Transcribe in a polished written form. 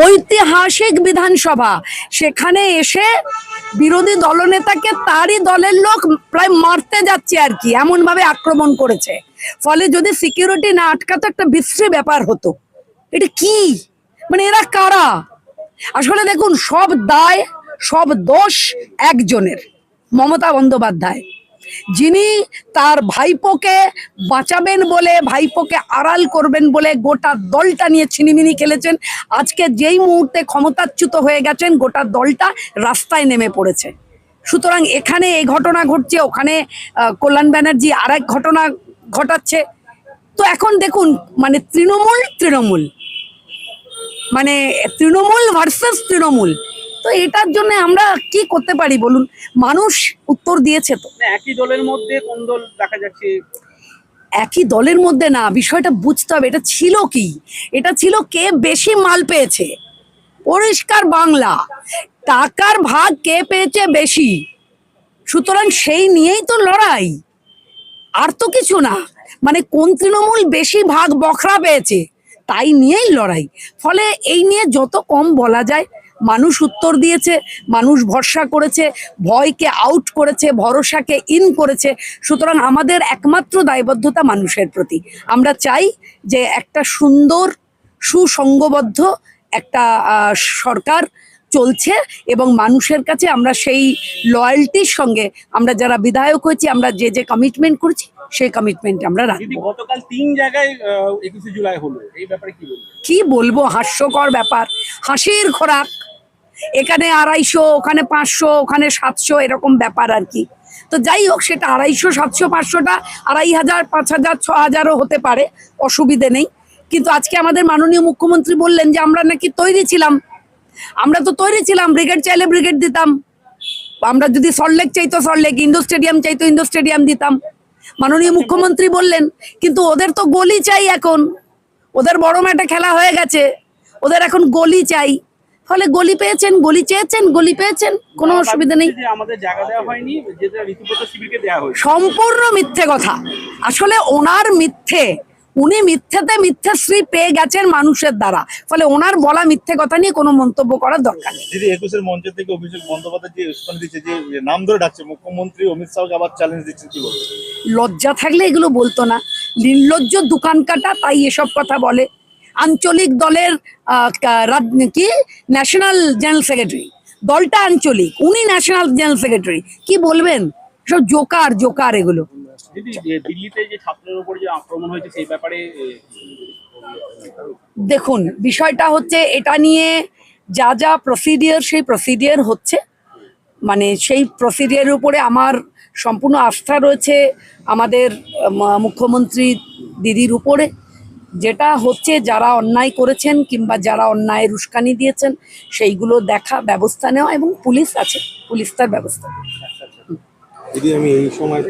ঐতিহাসিক বিধানসভা, সেখানে এসে বিরোধী দলনেতাকে তারই দলের লোক প্রায় মারতে যাচ্ছে আর কি, এমন ভাবে আক্রমণ করেছে। ফলে যদি সিকিউরিটি না আটকাতো একটা বিশ্রী ব্যাপার হতো। এটা কি, মানে এরা কারা? আসলে দেখুন, সব দায় সব দোষ একজনের, মমতা বন্দ্যোপাধ্যায়, যিনি তার ভাইপোকে বাঁচাবেন বলে, ভাইপোকে আড়াল করবেন বলে গোটা দলটা নিয়ে ছিনিমিনি খেলেছেন। আজকে যেই মুহূর্তে ক্ষমতাচ্যুত হয়ে গেছেন, গোটা দলটা রাস্তায় নেমে পড়েছে। সুতরাং এখানে এই ঘটনা ঘটছে, ওখানে কল্যাণ ব্যানার্জি আর এক ঘটনা ঘটাচ্ছে। তো এখন দেখুন, মানে তৃণমূল মানে তৃণমূল ভার্সেস তৃণমূল। তো এটার জন্য আমরা কি করতে পারি বলুন? মানুষ উত্তর দিয়েছে। তো একই দলের মধ্যে কোন দল দেখা যাচ্ছে? একই দলের মধ্যে না, বিষয়টা বুঝতে হবে। এটা ছিল কি, এটা ছিল কে বেশি মাল পেয়েছে। পরিষ্কার বাংলা, টাকার ভাগ কে পেয়েছে বেশি। সুতরাং সেই নিয়েই তো লড়াই, আর তো কিছু না। মানে কোন তৃণমূল বেশি ভাগ বখরা পেয়েছে তাই নিয়েই লড়াই। ফলে এই নিয়ে যত কম বলা যায়। মানুষ উত্তর দিয়েছে, মানুষ ভরসা করেছে, ভয়কে আউট করেছে, ভরসাকে ইন করেছে। সুতরাং আমাদের একমাত্র দায়বদ্ধতা মানুষের প্রতি। আমরা চাই যে একটা সুন্দর সুসংঘবদ্ধ একটা সরকার চলছে, এবং মানুষের কাছে আমরা সেই লয়্যালটির সঙ্গে আমরা যারা বিধায়ক হয়েছি, আমরা যে যে কমিটমেন্ট করেছি সেই কমিটমেন্ট আমরা রাখবো। গতকাল ৩ জায়গায় ২১শে জুলাই হলো, এই ব্যাপারে কি বলবো? কি বলবো, হাস্যকর ব্যাপার, হাসির খোরাক। এখানে ২৫০, ওখানে ৫০০, ওখানে ৭০০, এরকম ব্যাপার আর কি। তো যাই হোক, সেটা ২৫০, ৭০০, ৫০০টা ২৫০০, ৫০০০, ৬০০০ও হতে পারে, অসুবিধে নেই। কিন্তু আজকে আমাদের মাননীয় মুখ্যমন্ত্রী বললেন যে আমরা নাকি তৈরি ছিলাম। আমরা তো তৈরি ছিলাম, ব্রিগেড চাইলে ব্রিগেড দিতাম, আমরা যদি সল্টলেক চাইতো সল্টলেক, ইন্ডোর স্টেডিয়াম চাইতো ইন্ডোর স্টেডিয়াম দিতাম। মাননীয় মুখ্যমন্ত্রী বললেন, কিন্তু ওদের তো গলি চাই এখন, ওদের বড় মাঠে খেলা হয়ে গেছে, ওদের এখন গলি চাই। ফলে গলি পেয়েছেন, গলি চেয়েছেন, গলি পেয়েছেন, কোনো অসুবিধা নেই। আমাদের জায়গা দেওয়া হয়নি, যেটা ঋতুব্রত শিবিরকে দেওয়া হয়েছে। সম্পূর্ণ মিথ্যে কথা। আসলে ওনার মিথ্যে, উনি মিথ্যেতে মিথ্যাশ্রী পেয়ে গেছেন মানুষের দ্বারা। ফলে ওনার বলা মিথ্যে কথা নিয়ে কোনো মন্তব্য করার দরকার নেই। দিদি, ২১-এর মঞ্চ থেকে অভিষেক বন্দ্যোপাধ্যায় যে উস্কানি দিচ্ছে, যে নাম ধরে ডাকছে, মুখ্যমন্ত্রী অমিত শাহকে আবার চ্যালেঞ্জ দিচ্ছে, কি বলবো? লজ্জা থাকলে এগুলো বলতো না, নির্লজ্জ দোকান কাটা, তাই এসব কথা বলে। আঞ্চলিক দলের কি ন্যাশনাল জেনারেল সেক্রেটারি, দলটা আঞ্চলিক, উনি ন্যাশনাল জেনারেল সেক্রেটারি, কি বলবেন? সব জোকার জোকার এগুলো। দিল্লিতে যে ছাত্রের উপর যে আক্রমণ হয়েছে সেই ব্যাপারে দেখুন, বিষয়টা হচ্ছে এটা নিয়ে যা যা প্রসিডিওর, সেই প্রসিডিওর হচ্ছে। মানে সেই প্রসিডিওরের উপরে আমার সম্পূর্ণ আস্থা রয়েছে, আমাদের মুখ্যমন্ত্রী দিদির উপরে। যেটা হচ্ছে, যারা অন্যায় করেছেন কিংবা যারা অন্যায়ের উস্কানি দিয়েছেন সেইগুলো দেখা, ব্যবস্থা নেওয়া, এবং পুলিশ আছে, পুলিশ তার ব্যবস্থা। দিদি, আমি এই সময়